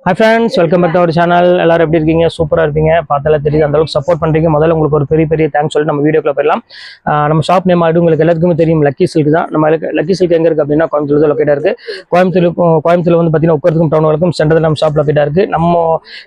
Hi friends, welcome back to our channel. எல்லாரும் எப்படி இருக்கீங்க? சூப்பரா இருப்பீங்க. பார்த்தாலே தெரியுது அந்த அளவுக்கு சப்போர்ட் பண்றீங்க. முதல்ல உங்களுக்கு ஒரு பெரிய தேங்க்ஸ் சொல்லி நம்ம வீடியோக்குள்ள போயிடலாம். நம்ம ஷாப் நேம் ஆல்ரெடி உங்களுக்கு எல்லாருக்குமே தெரியும், லக்கி சில்க் தான். நம்ம லக்கி சில்க் எங்க இருக்கு அப்படின்னா கோயம்புத்தூர்ல லொக்கேட்டா இருக்கு. கோயம்புத்தூர்ல வந்து பாத்தீங்கன்னா உட்கருக்கும் டவுன் வரைக்கும் சென்டர்ல நம்ம ஷாப் லொக்கேட்டா இருக்கு.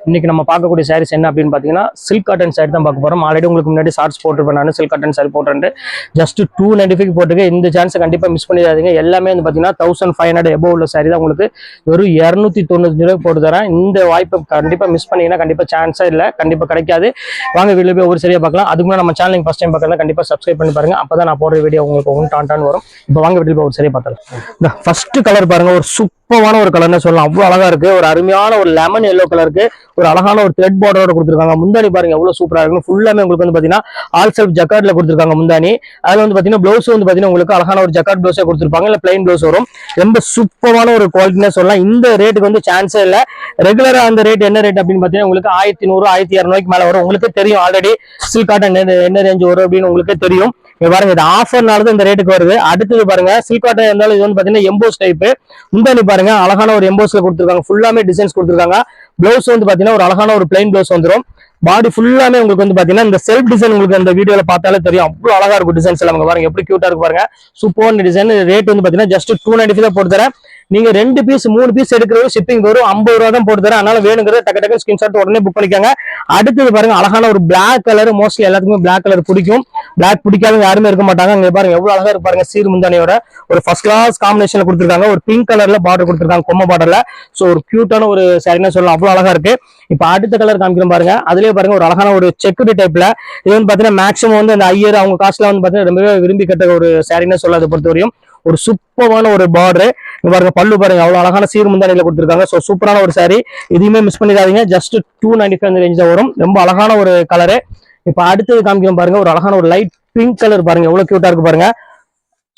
இன்னைக்கு நம்ம பார்க்கக்கூடிய சாரீஸ் என்ன அப்படின்னு பாத்தீங்கன்னா சில்க் காட்டன் சாரி தான் பார்க்க போறோம். ஆல்ரெடி உங்களுக்கு முன்னாடி ஷார்ட்ஸ் போட்டுருப்பேன், நான் சில்க் காட்டன் சாரி போட்டுருந்தேன். ஜஸ்ட் 295 போட்டுருக்கு. இந்த சான்ஸை கண்டிப்பா மிஸ் பண்ணிடாதீங்க. எல்லாமே வந்து பாத்தீங்கன்னா 1500 எபோவ் உள்ள சாரி தான் உங்களுக்கு வெறும் 295 ரூபாய் போட்டு தரேன். இந்த வாய்ப்பை கண்டிப்பா மிஸ் பண்ணீங்கன்னா கண்டிப்பா சான்ஸே இல்லை, கண்டிப்பா கிடைக்காது. வாங்க வீடியோ போய் ஒரு சரியா பார்க்கலாம். அதுக்கு முன்னாடி நம்ம சேனல் ஃபர்ஸ்ட் டைம் பார்க்கறதா கண்டிப்பா சப்ஸ்கிரைப் பண்ணி பாருங்க. அப்பதான் நான் போடுற வீடியோ உங்களுக்கு ஒன்று டான் வரும். இப்போ வாங்க வீடியோ போய் ஒரு சரியா பார்க்கலாம். இந்த ஃபர்ஸ்ட் கலர் பாருங்க, ஒரு சூப்பரான ஒரு கலர்னு சொல்லலாம். அவ்வளவு அழகா இருக்கு. ஒரு அருமையான ஒரு லெமன் எல்லோ கலருக்கு ஒரு அழகான ஒரு த்ரெட் பார்டரோட கொடுத்துருக்காங்க. முந்தானி பாருங்க எவ்வளவு சூப்பரா இருக்கு. ஃபுல்லாமே உங்களுக்கு வந்து பாத்தீங்கன்னா ஆல் செல்ஃப் ஜக்கார்ட்ல கொடுத்துருக்காங்க முந்தானி. அதுல வந்து பாத்தீங்கன்னா பிளவுஸ் வந்து பாத்தீங்கன்னா உங்களுக்கு அழகான ஒரு ஜக்கார்ட் பிளவுஸே கொடுத்துருப்பாங்க, இல்ல பிளைன் பிளவுஸ் வரும். ரொம்ப சூப்பரான ஒரு குவாலிட்டினே சொல்லலாம். இந்த ரேட்டுக்கு வந்து சான்ஸே இல்லை. ரெகுலரா அந்த ரேட் என்ன ரேட் அப்படின்னு பாத்தீங்கன்னா உங்களுக்கு 1100 1200 மேல வரும். உங்களுக்கு தெரியும் ஆல்ரெடி சில்க் காட்டன் என்ன ரேஞ்ச் வரும் அப்படின்னு உங்களுக்கு தெரியும். பாருங்க, இது ஆஃபர்னால இந்த ரேட்டுக்கு வருது. அடுத்தது பாருங்க, சில்க் காட்டன் இருந்தாலும் இது வந்து பாத்தீங்கன்னா எம்போஸ் டைப். முந்தானி பாருங்க அழகான ஒரு எம்போஸ்ல கொடுத்துருக்காங்க. ஃபுல்லாமே டிசைன்ஸ் கொடுத்துருக்காங்க. பிளவுஸ் வந்து பாத்தீங்கன்னா ஒரு அழகான ஒரு பிளைன் பிளவுஸ் வந்துடும். பாடி ஃபுல்லாமே உங்களுக்கு வந்து பாத்தீங்கன்னா இந்த செல்ஃப் டிசைன் உங்களுக்கு அந்த வீடியோல பார்த்தாலே தெரியும். அவ்வளவு அழகா இருக்கும் டிசைன்ஸ் எல்லாம். பாருங்க எப்படி கியூட்டா இருக்கு பாருங்க. சூப்பரான டிசைன். ரேட் வந்து பாத்தீங்கன்னா ஜஸ்ட் 295 தான் போட்டு தரேன். நீங்க 2 பீஸ் 3 பீஸ் எடுக்கிறது ஷிப்பிங் வரும் 50 ரூபா தான் போட்டு தரேன். அதனால வேணுங்கிறத டக்கு ஸ்கிரீன்ஷாட் உடனே புக் பண்ணிக்கோங்க. அடுத்தது பாருங்க அழகான ஒரு பிளாக் கலர். மோஸ்ட்லி எல்லாத்துக்குமே பிளாக் கலர் பிடிக்கும். பிளாக் பிடிக்காதவங்க யாருமே இருக்க மாட்டாங்க. இங்க பாருங்க எவ்வளவு அழகா இருக்கு பாருங்க. சீர் முந்தானியோட ஒரு ஃபர்ஸ்ட் கிளாஸ் காம்பினேஷன்ல கொடுத்துருக்காங்க. ஒரு பிங்க் கலர்ல பார்டர் கொடுத்துருக்காங்க, கொம்ம பார்டர்ல. சோ ஒரு கியூட்டான ஒரு சாரின்னு சொல்லலாம். அவ்வளவு அழகா இருக்கு. இப்ப அடுத்த கலர் காமிக்கிறோம் பாருங்க. அதுலயே பாருங்க ஒரு அழகான ஒரு செக்குடு டைப்ல. இது வந்து பாத்தீங்கன்னா மேக்ஸிமம் வந்து அந்த ஐயர் அவங்க காஸ்ட்ல வந்து பாத்தீங்கன்னா ரொம்பவே விரும்பி கட்ட ஒரு சாரின்னு சொல்ல. அதை பொறுத்தவரையும் ஒரு சூப்பரான ஒரு பார்டர். பாருங்க பல்லு பாருங்க அவ்வளவு அழகான சீர் முந்தானியில கொடுத்துருக்காங்க. சோ சூப்பரான ஒரு சாரி. இதையுமே மிஸ் பண்ணிடாதீங்க. ஜஸ்ட் 295 ரேஞ்ச் தான் வரும். ரொம்ப அழகான ஒரு கலரு. இப்ப அடுத்தது காமிக்கிறோம் பாருங்க, ஒரு அழகான ஒரு லைட் பிங்க் கலர். பாருங்க எவ்வளவு கியூட்டா இருக்கு பாருங்க.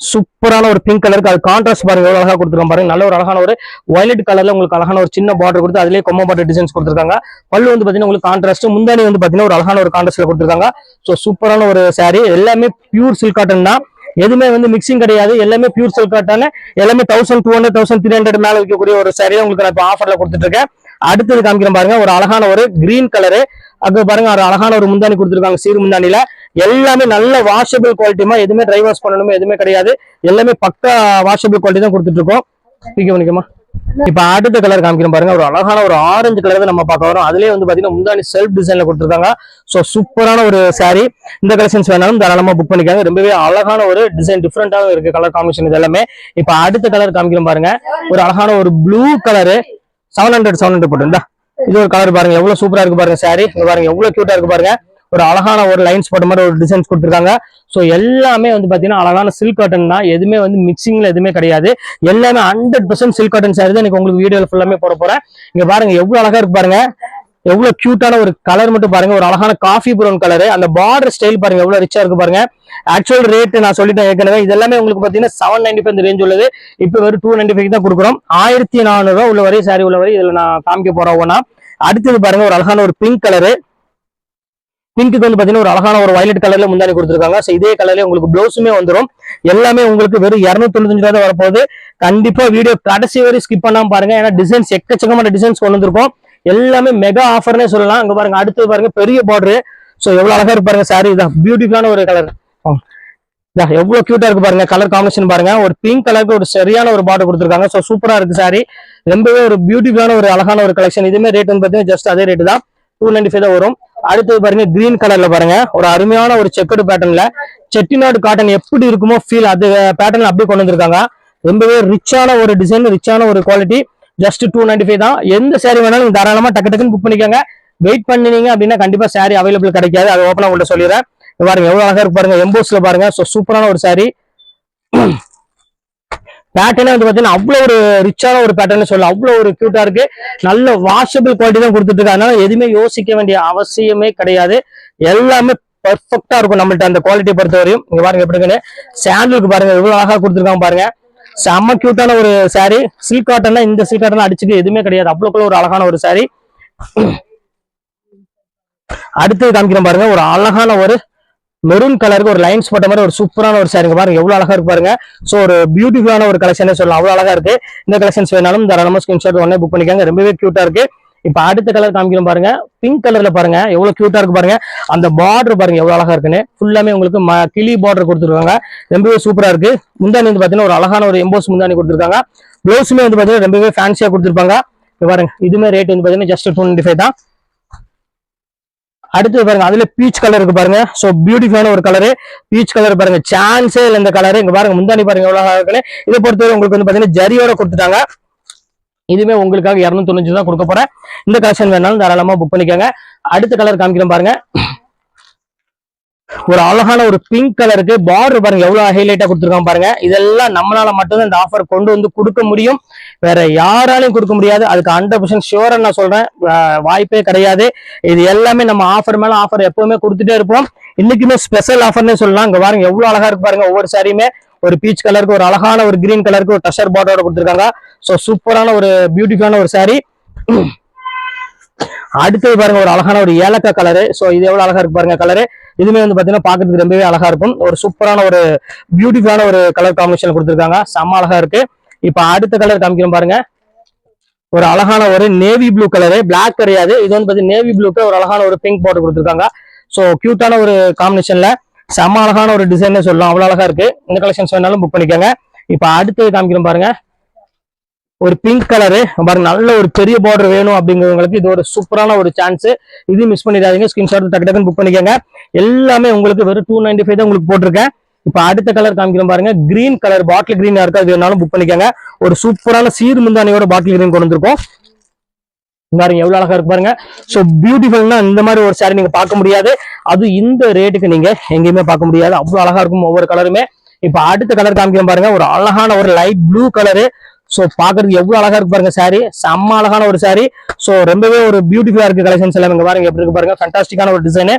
சூப்பரான ஒரு பிங்க் கலருக்கு அது கான்ட்ராஸ்ட் பாருங்க எவ்வளவு அழகா கொடுத்துருக்காங்க பாருங்க. நல்ல ஒரு அழகான ஒரு வயலட் கலர்ல உங்களுக்கு அழகான ஒரு சின்ன பார்டர் கொடுத்து அதுலயே கொம்ம பார்டர் டிசைன்ஸ் கொடுத்துருக்காங்க. பல்லு வந்து பாத்தீங்கன்னா உங்களுக்கு கான்ட்ராஸ்ட். முந்தானி வந்து பாத்தீங்கன்னா ஒரு அழகான ஒரு கான்ட்ராஸ்ட்ல கொடுத்துருக்காங்க. சோ சூப்பரான ஒரு சாரி. எல்லாமே பியூர் சில்க் காட்டன் தான். எதுவுமே வந்து மிக்சிங் கிடையாது. எல்லாமே பியூர் சில்க் காட்டன். எல்லாமே 1200 1300 மேல வைக்கக்கூடிய ஒரு சாரியை உங்களுக்கு நான் இப்போ ஆஃபர்ல கொடுத்துட்டு இருக்கேன். அடுத்தது காமிக்கிறேன் பாருங்க, ஒரு அழகான ஒரு கிரீன் கலரு. அது பாருங்க ஒரு அழகான ஒரு முந்தானி கொடுத்துருக்காங்க சீர் முந்தானில. எல்லாமே நல்ல வாஷபிள் குவாலிட்டிமா. எதுவுமே ட்ரை வாஷ் பண்ணணுமே எதுவுமே கிடையாது. எல்லாமே பக்கா வாஷபிள் குவாலிட்டி தான் கொடுத்துட்டு இருக்கோம். பிடிக்க பண்ணிக்கமா. இப்ப அடுத்த கலர் காமிக்கிறோம் பாருங்க, ஒரு அழகான ஒரு ஆரஞ்சு கலர் தான் நம்ம பார்க்க வரோம். அதுலயே வந்து பாத்தீங்கன்னா முந்தானி செல்ஃப் டிசைன்ல கொடுத்துருக்காங்க. சோ சூப்பரான ஒரு சாரி. இந்த கலெக்ஷன்ஸ் வேணாலும் தாராளமா புக் பண்ணிக்காங்க. ரொம்பவே அழகான ஒரு டிசைன், டிஃப்ரெண்டாவும் இருக்கு கலர் காம்பினேஷன் இது எல்லாமே. இப்ப அடுத்த கலர் காமிக்கிறோம் பாருங்க, ஒரு அழகான ஒரு ப்ளூ கலரு. 700 போட்டு இது ஒரு கலர் பாருங்க எவ்வளவு சூப்பரா இருக்கு பாருங்க. சாரி பாருங்க எவ்வளவு கியூட்டா இருக்கு பாருங்க. ஒரு அழகான ஒரு லைன்ஸ் போட்ட மாதிரி ஒரு டிசைன்ஸ் கொடுத்துருக்காங்க. ஸோ எல்லாமே வந்து பாத்தீங்கன்னா அழகான சில்க் காட்டன் தான். எதுவுமே வந்து மிக்சிங்ல எதுவுமே கிடையாது. எல்லாமே 100% சில்க் காட்டன் சாரி தான் எனக்கு உங்களுக்கு வீடியோல ஃபுல்லாமே போட போறேன். இங்க பாருங்க எவ்வளவு அழகா இருக்கு பாருங்க. எவ்வளவு கியூட்டான ஒரு கலர் மட்டும் பாருங்க. ஒரு அழகான காஃபி ப்ரௌன் கலர். அந்த பார்டர் ஸ்டைல் பாருங்க எவ்வளவு ரிச்சா இருக்கு பாருங்க. ஆக்சுவல் ரேட் நான் சொல்லிட்டேன் ஏற்கனவே. இதெல்லாமே உங்களுக்கு பாத்தீங்கன்னா 795 ரேஞ்ச் உள்ளது. இப்ப வெறும் 295 தான் கொடுக்குறோம். 1400 ரூபாய் உள்ள வரை சாரி உள்ள வரை இதுல நான் காமிக்க போறேன் ஒவ்வொன்னா. அடுத்தது பாருங்க ஒரு அழகான ஒரு பிங்க் கலரு. பிங்க்கு வந்து பாத்தீங்கன்னா ஒரு அழகான ஒரு வயலட் கலர்ல முந்தானி கொடுத்துருக்காங்க. சோ இதே கலர்ல உங்களுக்கு பிளவுஸுமே வந்துடும். எல்லாமே உங்களுக்கு வெறும் 295 ரூபாய் வரப்போகுது. கண்டிப்பா வீடியோ கடைசி வரை ஸ்கிப் பண்ணாம பாருங்க. ஏன்னா டிசைன்ஸ் எக்கச்சக்கமான டிசைன்ஸ் கொண்டு வந்திருக்கோம். எல்லாமே மெகா ஆஃபர்னே சொல்லலாம். அங்க பாருங்க அடுத்தது பாருங்க பெரிய பார்டர். சோ எவ்வளவு அழகா இருக்கு பாருங்க சாரி. இதான் பியூட்டிஃபுல்லான ஒரு கலர். எவ்வளவு கியூட்டா இருக்கு பாருங்க. கலர் காம்பினேஷன் பாருங்க. ஒரு பிங்க் கலருக்கு ஒரு சரியான ஒரு பார்டர் கொடுத்துருக்காங்க. சோ சூப்பரா இருக்கு சாரி. ரொம்பவே ஒரு பியூட்டிஃபுல்லான ஒரு அழகான ஒரு கலெக்ஷன். இதுமே ரேட் வந்து பாத்தீங்கன்னா ஜஸ்ட் அதே ரேட் தான், 295 தான் வரும். அடுத்தது பாருங்க கிரீன் கலர்ல பாருங்க, ஒரு அருமையான ஒரு செக்குடு பேட்டர்ன்ல செட்டிநாடு காட்டன் எப்படி இருக்குமோ ஃபீல் அது பேட்டர்ன்ல அப்படியே கொண்டு வந்திருக்காங்க. ரொம்பவே ரிச்சான ஒரு டிசைன், ரிச்சான ஒரு குவாலிட்டி. ஜஸ்ட் 295 தான். எந்த சாரி வேணாலும் தாராளமா டக்குன்னு புக் பண்ணிக்கோங்க. வெயிட் பண்ணீங்க அப்படின்னா கண்டிப்பா சாரி அவைலபிள் கிடைக்காது. அது ஓப்பனா உங்கள்ட்ட சொல்லிடுறேன். பாருங்க எவ்வளவு அழகா இருக்கு பாருங்க. எம்போஸ்ல பாருங்க. சோ சூப்பரான ஒரு சாரி. பேட்டர்னே வந்து பாத்தீங்கன்னா அவ்வளவு ஒரு ரிச்சான ஒரு பேட்டர்ன் சொல்லலாம். அவ்வளவு ஒரு கியூட்டா இருக்கு. நல்ல வாஷபிள் குவாலிட்டி தான் கொடுத்துட்டு இருக்கு. அதனால எதுவுமே யோசிக்க வேண்டிய அவசியமே கிடையாது. எல்லாமே பெர்ஃபெக்டா இருக்கும் நம்மள்ட்ட அந்த குவாலிட்டியை பொறுத்தவரையும். இங்க பாருங்க எப்படி இருக்குன்னு. சாண்டலுக்கு பாருங்க எவ்வளவு அழகா கொடுத்துருக்காங்க பாருங்க. செம்ம கியூட்டான ஒரு சாரி. சில்க் காட்டன்னா இந்த சில்க் காட்டன் அடிச்சுட்டு எதுவுமே கிடையாது. அவ்வளவுக்குள்ள ஒரு அழகான ஒரு சாரி. அடுத்து காமிக்கிறேன் பாருங்க, ஒரு அழகான ஒரு மெரூன் கலருக்கு ஒரு லைன்ஸ் போட்ட மாதிரி ஒரு சூப்பரான ஒரு சாரிங்க பாருங்க எவ்வளவு அழகா இருக்கு பாருங்க. சோ ஒரு பியூட்டிஃபுல்லான ஒரு கலெக்ஷனே சொல்லலாம். அவ்வளவு அழகா இருக்கு. இந்த கலெக்ஷன்ஸ் வேணாலும் தாராளமா ஸ்கிரீன்ஷாட் உடனே புக் பண்ணிக்காங்க. ரொம்பவே கியூட்டா இருக்கு. இப்ப அடுத்த கலர் காமிக்கிறோம் பாருங்க. பிங்க் கலர்ல பாருங்க எவ்வளவு கியூட்டா இருக்கு பாருங்க. அந்த பார்டர் பாருங்க எவ்வளவு அழகா இருக்குன்னு. ஃபுல்லாமே உங்களுக்கு கிளி பார்டர் கொடுத்துருக்காங்க. ரொம்பவே சூப்பரா இருக்கு. முந்தானி வந்து பாத்தீங்கன்னா ஒரு அழகான ஒரு எம்போஸ் முந்தானி கொடுத்துருக்காங்க. ப்ளவுஸுமே வந்து பாத்தீங்கன்னா ரொம்பவே ஃபேன்சியா கொடுத்துருப்பாங்க. பாருங்க இதுமே ரேட் வந்து பாத்தீங்கன்னா ஜஸ்ட் 295 தான். அடுத்து பாருங்க அதுல பீச் கலர் இருக்கு பாருங்க. சோ பியூட்டிஃபுல்லான ஒரு கலரு. பீச் கலர் பாருங்க சான்ஸே இல்லை இந்த கலரு. இங்க பாருங்க முந்தானி பாருங்க எவ்வளவு அழகா இருக்குன்னு. இதை பொறுத்தவரை உங்களுக்கு வந்து பாத்தீங்கன்னா ஜரியோட கொடுத்துட்டாங்க. இதுவே உங்களுக்காக 295 தான் கொடுக்க போறேன். இந்த கலெக்ஷன் வேணாலும் தாராளமா புக் பண்ணிக்கோங்க. அடுத்த கலர் காமிக்கிறேன் பாருங்க. ஒரு அழகான ஒரு பிங்க் கலருக்கு பார்டர் பாருங்க எவ்வளவு ஹைலைட்டா கொடுத்துருக்காங்க பாருங்க. இதெல்லாம் நம்மளால மட்டும்தான் இந்த ஆஃபர் கொண்டு வந்து கொடுக்க முடியும். வேற யாராலையும் கொடுக்க முடியாது. அதுக்கு 100% ஷுவரா நான் சொல்றேன். வாய்ப்பே கிடையாது. இது எல்லாமே நம்ம ஆஃபர் மேல ஆஃபர் எப்பவுமே கொடுத்துட்டே இருப்போம். இன்னைக்குமே ஸ்பெஷல் ஆஃபர்னே சொல்லலாம். இங்க பாருங்க எவ்வளவு அழகா இருக்கு பாருங்க. ஒவ்வொரு சாரியுமே ஒரு பீச் கலருக்கு, ஒரு அழகான ஒரு கிரீன் கலருக்கு ஒரு டஷர் பார்டரோட கொடுத்துருக்காங்க. சோ சூப்பரான ஒரு பியூட்டிஃபுல்லான ஒரு சாரி. அடுத்தது பாருங்க ஒரு அழகான ஒரு ஏலக்கா கலரு. சோ இது எவ்வளவு அழகா இருக்கு பாருங்க கலரு. இதுமே வந்து பாத்தீங்கன்னா பாக்குறதுக்கு ரொம்பவே அழகா இருக்கும். ஒரு சூப்பரான ஒரு பியூட்டிஃபுல்லான ஒரு கலர் காம்பினேஷன் கொடுத்துருக்காங்க. செம்ம அழகா இருக்கு. இப்ப அடுத்த கலர் காமிக்கிறோம் பாருங்க. ஒரு அழகான ஒரு நேவி ப்ளூ கலரு. பிளாக் கிடையாது. இது வந்து பாத்தீங்கன்னா நேவி ப்ளூக்கு ஒரு அழகான ஒரு பிங்க் பார்டர் கொடுத்துருக்காங்க. சோ கியூட்டான ஒரு காம்பினேஷன்ல செம்ம அழகான ஒரு டிசைன் சொல்லலாம். அவ்வளவு அழகா இருக்கு. இந்த கலெக்ஷன்ஸ் வேணாலும் புக் பண்ணிக்கோங்க. இப்ப அடுத்தது காமிக்கிறோம் பாருங்க. ஒரு பிங்க் கலரு பாருங்க. நல்ல ஒரு பெரிய பார்டர் வேணும் அப்படிங்கிறவங்களுக்கு இது ஒரு சூப்பரான ஒரு சான்ஸ். இது மிஸ் பண்ணிடாதீங்க. ஸ்கிரீன்ஷாட் டக்கு டக்குன்னு புக் பண்ணிக்கோங்க. எல்லாமே உங்களுக்கு வெறும் 295 தான் உங்களுக்கு போட்டிருக்கேன். இப்ப அடுத்த கலர் காமிக்கிறோம் பாருங்க. கிரீன் கலர் பாட்டில் கிரீன் இருக்கா அது வேணாலும் புக் பண்ணிக்கோங்க. ஒரு சூப்பரான சீர் முந்தானியோட பாட்டில் கிரீன் கொண்டு வந்திருக்கோம். பாருங்க எவ்வளவு அழகா இருக்கு பாருங்க. சோ பியூட்டிஃபுல்னா இந்த மாதிரி ஒரு சாரி நீங்க பார்க்க முடியாது. அது இந்த ரேட்டுக்கு நீங்க எங்கேயுமே பார்க்க முடியாது. அவ்வளவு அழகா இருக்கும் ஒவ்வொரு கலருமே. இப்ப அடுத்த கலர் காமிக்கிறோம் பாருங்க. ஒரு அழகான ஒரு லைட் ப்ளூ கலரு. சோ பாக்குறதுக்கு எவ்வளவு அழகா இருக்கு பாருங்க சாரி. செம்ம அழகான ஒரு சாரி. சோ ரொம்பவே ஒரு பியூட்டிஃபுல்லா இருக்கு கலெக்ஷன்ஸ் எல்லாம். இங்க பாருங்க எப்படி இருக்கு பாருங்க. ஃபேண்டாஸ்டிக்கான ஒரு டிசைன்.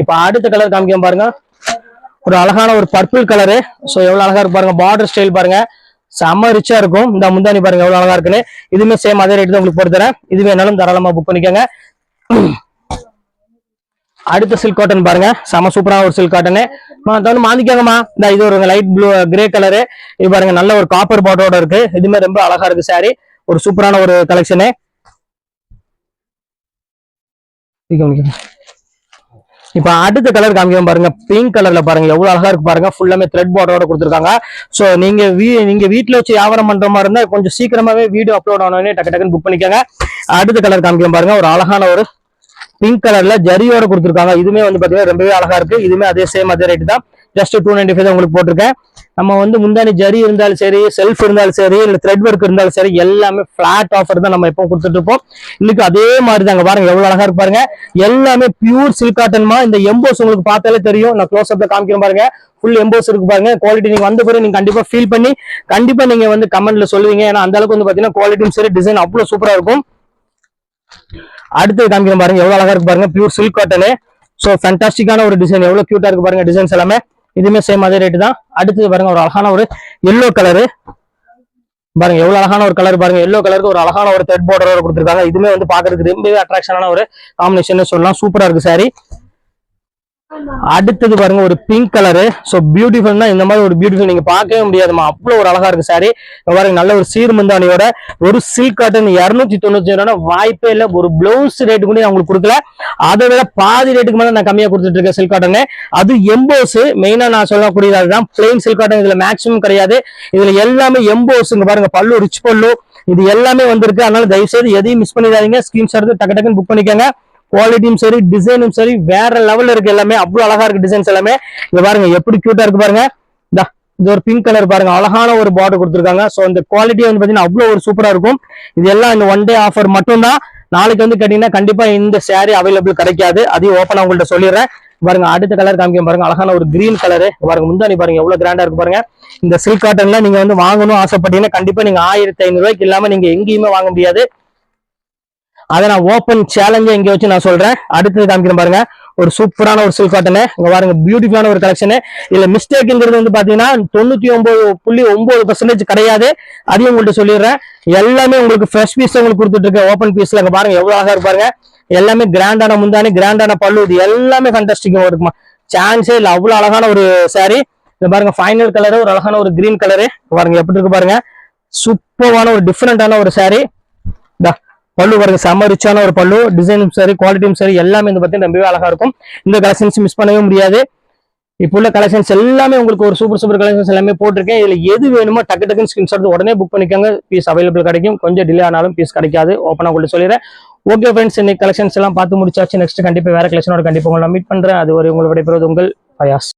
இப்ப அடுத்த கலர் காமிக்கிறோம் பாருங்க. ஒரு அழகான ஒரு பர்பிள் கலரு. சோ எவ்வளவு அழகா இருக்கு பாருங்க. பார்டர் ஸ்டைல் பாருங்க செம்ம ரிச்சா இருக்கும். இந்த முந்தானி பாருங்க எவ்வளவு அழகா இருக்குன்னு. இதுமே சேம் அதே ரேட் தான் உங்களுக்கு போட்டு தரேன். இது வேணாலும் தாராளமா புக் பண்ணிக்கோங்க. அடுத்த சில்க் காட்டன் பாருங்க. செம சூப்பரான ஒரு சில்க் காட்டனு. மாந்திக்காங்கம்மா. இந்த இது ஒரு லைட் ப்ளூ கிரே கலரு. இது பாருங்க நல்ல ஒரு காப்பர் பாட்டோட இருக்கு. இதுமே ரொம்ப அழகா இருக்கு சாரி. ஒரு சூப்பரான ஒரு கலெக்ஷனு. இப்ப அடுத்த கலர் காமிக்கிறோம் பாருங்க. பிங்க் கலர்ல பாருங்க எவ்வளவு அழகா இருக்கு பாருங்க. ஃபுல்லாமே த்ரெட் பார்டரோட கொடுத்துருக்காங்க. சோ நீங்க வீட்டுல வச்சு வியாபாரம் பண்ற மாதிரி இருந்தா கொஞ்சம் சீக்கிரமாவே வீடியோ அப்லோட் ஆனோடனே டக்கு டக்குன்னு புக் பண்ணிக்கோங்க. அடுத்த கலர் காமிக்கிறோம் பாருங்க. ஒரு அழகான ஒரு பிங்க் கலர்ல ஜரியோட கொடுத்துருக்காங்க. இதுமே வந்து பாத்தீங்கன்னா ரொம்பவே அழகா இருக்கு. இதுமே அதே சேம் அதே ரேட் தான். ஜஸ்ட் 295 தான் உங்களுக்கு போட்டிருக்கேன். நம்ம வந்து முந்தானி ஜரி இருந்தாலும் சரி, செல்ஃப் இருந்தாலும் சரி, இல்ல த்ரெட் ஒர்க் இருந்தாலும் சரி, எல்லாமே பிளாட் ஆஃபர் தான் நம்ம எப்பவும் கொடுத்துட்டு இருப்போம். இன்னைக்கு அதே மாதிரி தாங்க பாருங்க எவ்வளவு அழகா இருக்கு பாருங்க. எல்லாமே பியூர் சில்க் காட்டன்மா. இந்த எம்போஸ் உங்களுக்கு பார்த்தாலே தெரியும். நான் க்ளோஸ் அப்ல காமிக்கிறேன் பாருங்க. ஃபுல் எம்போஸ் இருக்கு பாருங்க. குவாலிட்டி நீங்க வந்த பிறகு நீங்க கண்டிப்பா ஃபீல் பண்ணி கண்டிப்பா நீங்க வந்து கமெண்ட்ல சொல்லுவீங்க. ஏன்னா அந்த அளவுக்கு வந்து பாத்தீங்கன்னா குவாலிட்டியும் சரி டிசைன் அவ்வளவு சூப்பரா இருக்கும். அடுத்து காமிக்கிறேன் பாருங்க எவ்வளவு அழகா இருக்கு பாருங்க. Pure silk cotton. சோ ஃபேண்டாஸ்டிக்கான ஒரு டிசைன். எவ்வளவு கியூட்டா இருக்கு பாருங்க டிசைன்ஸ் எல்லாமே. இதுமே சேம் அதே ரேட் தான். அடுத்து பாருங்க ஒரு அழகான ஒரு எல்லோ கலரு. பாருங்க எவ்வளவு அழகான ஒரு கலர் பாருங்க. எல்லோ கலருக்கு ஒரு அழகான ஒரு த்ரெட் பார்டரோட கொடுத்துருக்காங்க. இதுமே வந்து பாக்குறதுக்கு ரொம்பவே அட்ராக்ஷனான ஒரு காம்பினேஷன் சொல்லலாம். சூப்பரா இருக்கு சாரி. அடுத்தது பாருங்க ஒரு பிங்க் கலரு. சோ பியூட்டிஃபுல்னா இந்த மாதிரி ஒரு பியூட்டிஃபுல் நீங்க பார்க்கவே முடியாதுமா. அவ்வளவு ஒரு அழகா இருக்கு சாரி. பாருங்க நல்ல ஒரு சீர் முந்தானியோட ஒரு சில்க் காட்டன் 295 வாய்ப்பே இல்ல. ஒரு பிளவுஸ் ரேட்டு கூட நான் உங்களுக்கு கொடுக்கல. அதை விட பாதி ரேட்டுக்கு மேல நான் கம்மியா கொடுத்துட்டு இருக்கேன் சில்க் காட்டன். அது எம்போஸ் மெயினா நான் சொல்லக்கூடியது அதுதான். பிளெயின் சில்க் காட்டன் இதுல மேக்ஸிமம் கிடையாது. இதுல எல்லாமே எம்போஸ். இங்க பாருங்க பல்லு ரிச் பல்லு. இது எல்லாமே வந்திருக்கு. அதனால தயவு செய்து எதையும் மிஸ் பண்ணிடாதீங்க. ஸ்கிரீன்ஷாட் டக்கு டக்குன்னு புக் பண்ணிக்கோங்க. குவாலிட்டியும் சரி டிசைனும் சரி வேற லெவல்ல இருக்கு. எல்லாமே அவ்வளவு அழகா இருக்கு டிசைன்ஸ் எல்லாமே. இங்க பாருங்க எப்படி கியூட்டா இருக்கு பாருங்க. இது ஒரு பிங்க் கலர் பாருங்க. அழகான ஒரு பார்டர் கொடுத்துருக்காங்க. சோ இந்த குவாலிட்டி வந்து பாத்தீங்கன்னா அவ்வளவு ஒரு சூப்பரா இருக்கும். இது எல்லாம் இந்த ஒன் டே ஆஃபர் மட்டும் தான். நாளைக்கு வந்து கேட்டீங்கன்னா கண்டிப்பா இந்த சாரி அவைலபிள் கிடைக்காது. அதையும் ஓப்பனா உங்கள்ட்ட சொல்லிடுறேன். பாருங்க அடுத்த கலர் காமிக்க பாருங்க. அழகான ஒரு கிரீன் கலரு. பாருங்க முந்தானி பாருங்க எவ்வளவு கிராண்டா இருக்கு பாருங்க. இந்த சில்க் காட்டன்ல நீங்க வந்து வாங்கணும் ஆசைப்பட்டீங்கன்னா கண்டிப்பா நீங்க 1500 ரூபாய்க்கு இல்லாம நீங்க எங்கேயுமே வாங்க முடியாது. அதை நான் ஓப்பன் சேலஞ்சா இங்க வச்சு நான் சொல்றேன். அடுத்தது காமிக்கிறேன் பாருங்க. ஒரு சூப்பரான ஒரு சில்க் காட்டனு. இங்க பாருங்க பியூட்டிஃபுல்லான ஒரு கலெக்ஷன். இதுல மிஸ்டேக்ங்கிறது வந்து பாத்தீங்கன்னா 99.9% கிடையாது. அதையும் உங்கள்கிட்ட சொல்லிடுறேன். எல்லாமே உங்களுக்கு ஃப்ரெஷ் பீஸ் உங்களுக்கு கொடுத்துட்டு இருக்கேன். ஓப்பன் பீஸ்ல இங்க பாருங்க எவ்வளவு அழகா இருக்கு பாருங்க. எல்லாமே கிராண்டான முந்தானி, கிராண்டான பல்லு. இது எல்லாமே ஃபேண்டாஸ்டிக்கா இருக்குமா. சான்ஸே இல்ல. அவ்வளவு அழகான ஒரு சாரி. இங்க பாருங்க ஃபைனல் கலரு. ஒரு அழகான ஒரு கிரீன் கலரு. பாருங்க எப்படி இருக்கு பாருங்க. சூப்பரான ஒரு டிஃபரெண்டான ஒரு சாரி. பல்லு பாருங்க, செம ரிச்சான ஒரு பல்லு, டிசைனும் சரி குவாலிட்டியும் சரி எல்லாமே வந்து பார்த்தீங்கன்னா ரொம்பவே அழகா இருக்கும். இந்த கலெக்ஷன்ஸ் மிஸ் பண்ணவே முடியாது. இப்போ உள்ள கலெக்ஷன்ஸ் எல்லாமே உங்களுக்கு ஒரு சூப்பர் கலெக்ஷன்ஸ் எல்லாமே போட்டிருக்கேன். இதுல எது வேணுமோ டக்கு டக்குன்னு ஸ்கிரீன்ஷாட் உடனே புக் பண்ணிக்கோங்க. பீஸ் அவைலபிள் கிடைக்கும். கொஞ்சம் டிலே ஆனாலும் பீஸ் கிடைக்காது. ஓப்பனா உங்களுக்கு சொல்லிடுறேன். ஓகே ஃப்ரெண்ட்ஸ், இன்னைக்கு கலெக்ஷன்ஸ் எல்லாம் பார்த்து முடிச்சாச்சு. நெக்ஸ்ட் கண்டிப்பா வேற கலெக்ஷனோட கண்டிப்பா உங்களை மீட் பண்றேன். அது ஒரு உங்களை விடைபெறுவது உங்கள் ஃபயாஸ்.